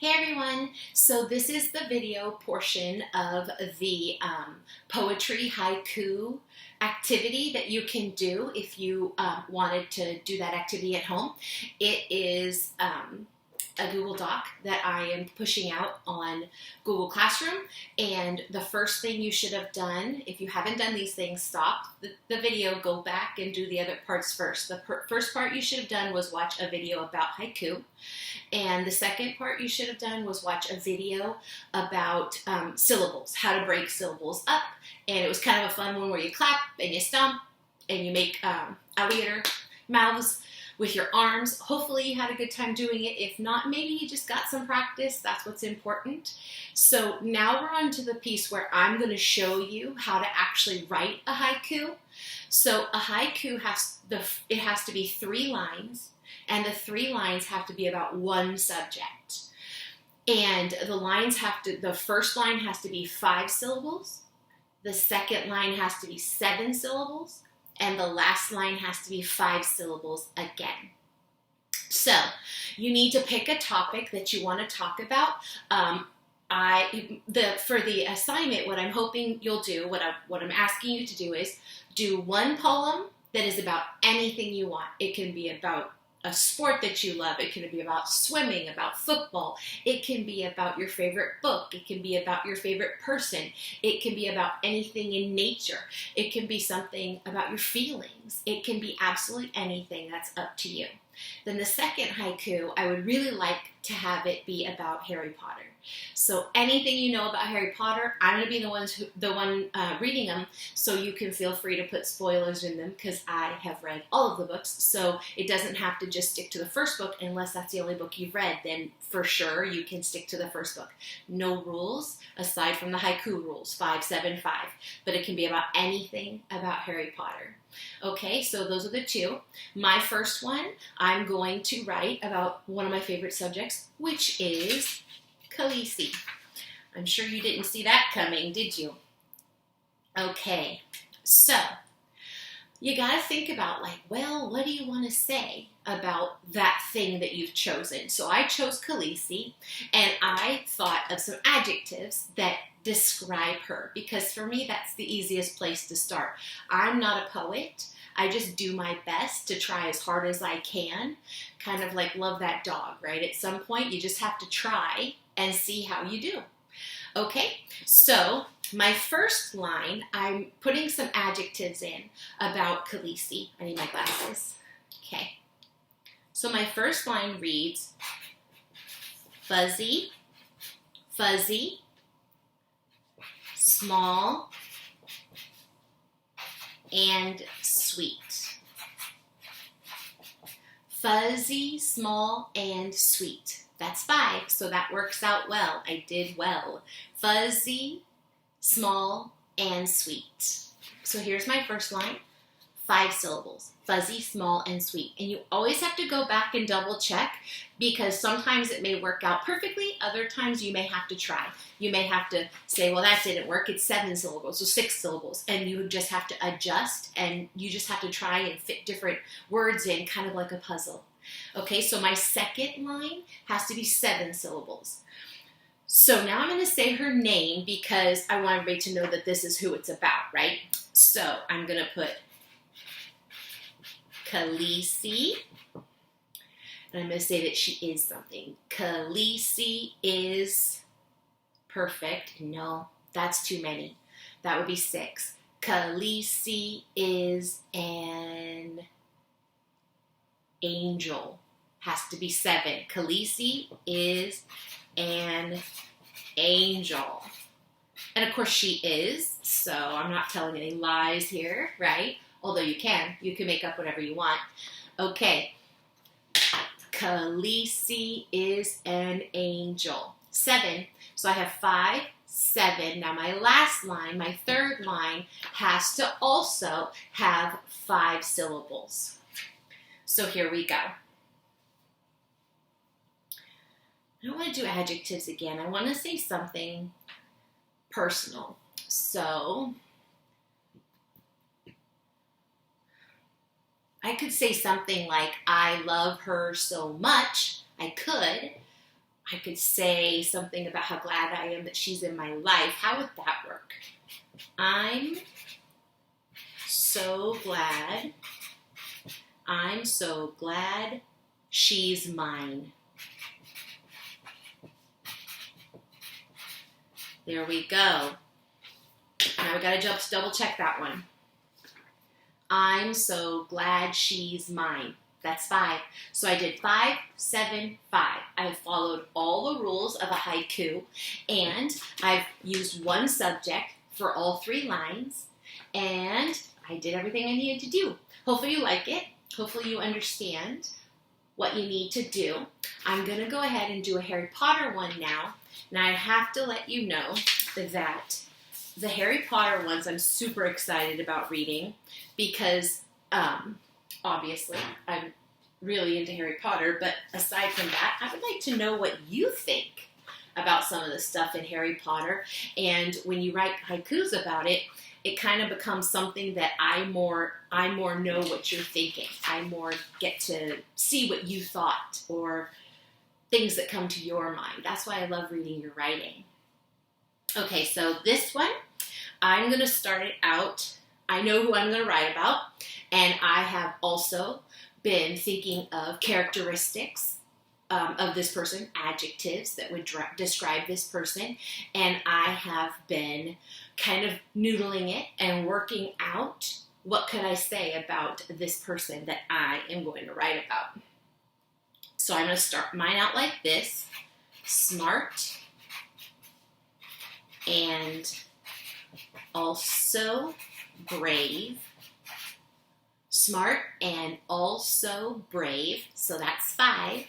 Hey everyone, so this is the video portion of the poetry haiku activity that you can do if you wanted to do that activity at home. It is a Google Doc that I am pushing out on Google Classroom, and the first thing you should have done, if you haven't done these things, stop the video, go back and do the other parts first. The first part you should have done was watch a video about haiku, and the second part you should have done was watch a video about syllables, how to break syllables up, and it was kind of a fun one where you clap and you stomp and you make alligator mouths with your arms. Hopefully you had a good time doing it. If not, maybe you just got some practice. That's what's important. So now we're on to the piece where I'm going to show you how to actually write a haiku. So a haiku has to be 3 lines, and the 3 lines have to be about one subject. And the first line has to be 5 syllables, the second line has to be 7 syllables, and the last line has to be 5 syllables again. So you need to pick a topic that you want to talk about. For the assignment, what I'm hoping you'll do, what I'm asking you to do is do one poem that is about anything you want. It can be about a sport that you love. It can be about swimming, about football. It can be about your favorite book. It can be about your favorite person. It can be about anything in nature. It can be something about your feelings. It can be absolutely anything. That's up to you. Then the second haiku, I would really like to have it be about Harry Potter. So anything you know about Harry Potter, I'm going to be the one reading them, so you can feel free to put spoilers in them because I have read all of the books. So it doesn't have to just stick to the first book unless that's the only book you've read. Then for sure you can stick to the first book. No rules aside from the haiku rules, 5, 7, 5. But it can be about anything about Harry Potter. Okay, so those are the 2. My first one, I'm going to write about one of my favorite subjects, which is Khaleesi. I'm sure you didn't see that coming, did you? Okay, so you gotta think about what do you want to say about that thing that you've chosen? So I chose Khaleesi, and I thought of some adjectives that describe her, because for me that's the easiest place to start. I'm not a poet. I just do my best to try as hard as I can, kind of like Love That Dog, right? At some point you just have to try and see how you do. Okay, so my first line, I'm putting some adjectives in about Khaleesi. I need my glasses. Okay, so my first line reads, fuzzy, fuzzy, small, and sweet. Fuzzy, small, and sweet. That's 5, so that works out well. I did well. Fuzzy, small, and sweet. So here's my first line. 5 syllables. Fuzzy, small, and sweet. And you always have to go back and double check, because sometimes it may work out perfectly. Other times you may have to try. You may have to say, well, that didn't work. It's 7 syllables or 6 syllables. And you just have to adjust, and you just have to try and fit different words in, kind of like a puzzle. Okay, so my second line has to be 7 syllables. So now I'm going to say her name because I want everybody to know that this is who it's about, right? So I'm going to put Khaleesi, and I'm going to say that she is something. Khaleesi is perfect. No, that's too many. That would be 6. Khaleesi is an angel. Has to be 7. Khaleesi is an angel. And of course she is, so I'm not telling any lies here, right? Although you can make up whatever you want. Okay, Khaleesi is an angel. 7, so I have 5, 7. Now my last line, my third line, has to also have 5 syllables. So here we go. I don't want to do adjectives again. I want to say something personal. So I could say something like, I love her so much. I could. I could say something about how glad I am that she's in my life. How would that work? I'm so glad she's mine. There we go. Now we gotta just double check that one. I'm so glad she's mine. That's 5. So I did 5, 7, 5. I followed all the rules of a haiku, and I've used one subject for all 3 lines, and I did everything I needed to do. Hopefully you like it. Hopefully you understand what you need to do. I'm going to go ahead and do a Harry Potter one now. Now I have to let you know that the Harry Potter ones I'm super excited about reading because obviously I'm really into Harry Potter, but aside from that, I would like to know what you think about some of the stuff in Harry Potter. And when you write haikus about it, it kind of becomes something that I more know what you're thinking. I more get to see what you thought or things that come to your mind. That's why I love reading your writing. Okay, so this one, I'm going to start it out. I know who I'm going to write about, and I have also been thinking of characteristics of this person, adjectives that would describe this person, and I have been kind of noodling it and working out what could I say about this person that I am going to write about. So I'm going to start mine out like this: smart and also brave. Smart and also brave. So that's 5.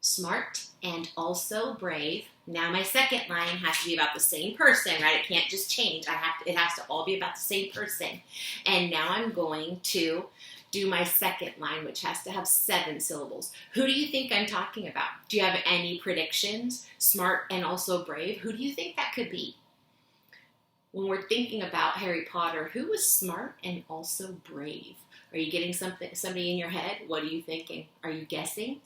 Smart and also brave. Now my second line has to be about the same person, right? It can't just change. It has to all be about the same person. And now I'm going to do my second line, which has to have 7 syllables. Who do you think I'm talking about? Do you have any predictions? Smart and also brave. Who do you think that could be? When we're thinking about Harry Potter, who was smart and also brave? Are you getting somebody in your head? What are you thinking? Are you guessing?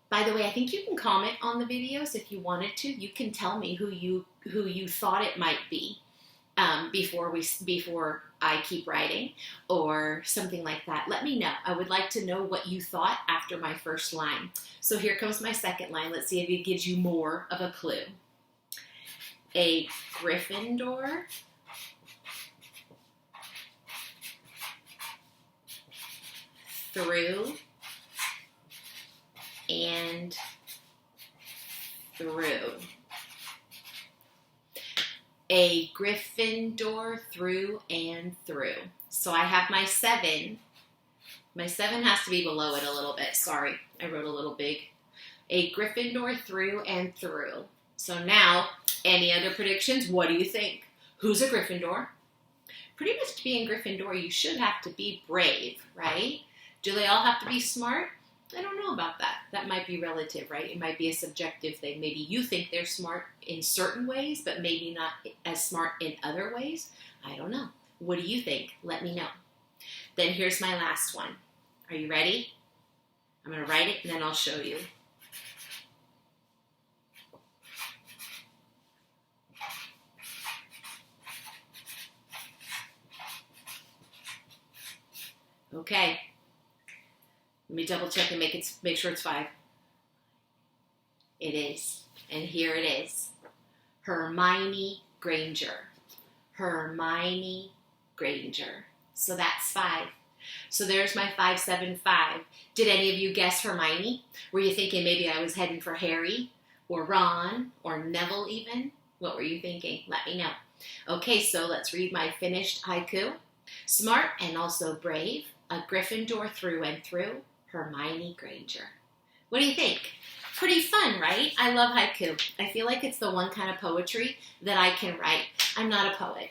By the way, I think you can comment on the videos if you wanted to. You can tell me who you thought it might be before I keep writing or something like that. Let me know. I would like to know what you thought after my first line. So here comes my second line. Let's see if it gives you more of a clue. A Gryffindor through and through. A Gryffindor through and through. So I have my 7. My 7 has to be below it a little bit. Sorry, I wrote a little big. A Gryffindor through and through. So now, any other predictions? What do you think? Who's a Gryffindor? Pretty much to be in Gryffindor, you should have to be brave, right? Do they all have to be smart? I don't know about that. That might be relative, right? It might be a subjective thing. Maybe you think they're smart in certain ways, but maybe not as smart in other ways. I don't know. What do you think? Let me know. Then here's my last one. Are you ready? I'm going to write it and then I'll show you. Okay. Let me double check and make sure it's 5. It is. And here it is. Hermione Granger. Hermione Granger. So that's 5. So there's my 5, 7, 5. Did any of you guess Hermione? Were you thinking maybe I was heading for Harry or Ron or Neville even? What were you thinking? Let me know. Okay, so let's read my finished haiku. Smart and also brave, a Gryffindor through and through, Hermione Granger. What do you think? Pretty fun, right? I love haiku. I feel like it's the one kind of poetry that I can write. I'm not a poet,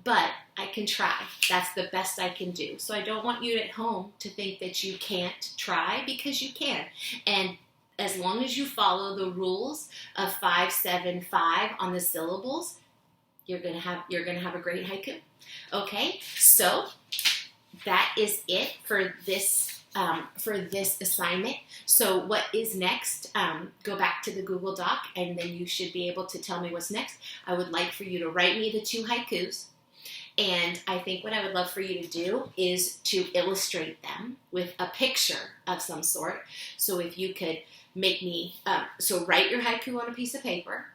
but I can try. That's the best I can do. So I don't want you at home to think that you can't try, because you can. And as long as you follow the rules of 5, 7, 5 on the syllables, you're gonna have a great haiku. Okay, so that is it for this for this assignment. So what is next? Go back to the Google Doc, and then you should be able to tell me what's next. I would like for you to write me the 2 haikus. And I think what I would love for you to do is to illustrate them with a picture of some sort. So if you could make me, so write your haiku on a piece of paper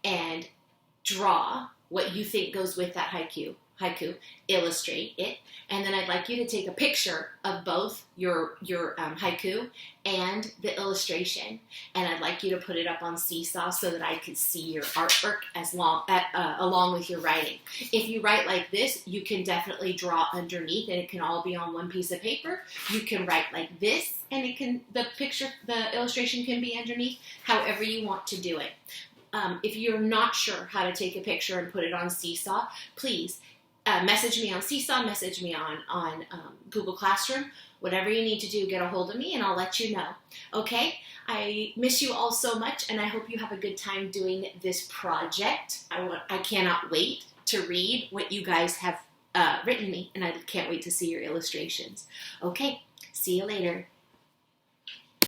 and draw what you think goes with that haiku, illustrate it, and then I'd like you to take a picture of both your haiku and the illustration, and I'd like you to put it up on Seesaw so that I could see your artwork along with your writing. If you write like this, you can definitely draw underneath, and it can all be on one piece of paper. You can write like this, and the illustration can be underneath, however you want to do it. If you're not sure how to take a picture and put it on Seesaw, please message me on Seesaw, message me on Google Classroom. Whatever you need to do, get a hold of me, and I'll let you know. Okay? I miss you all so much, and I hope you have a good time doing this project. I cannot wait to read what you guys have written me, and I can't wait to see your illustrations. Okay, see you later.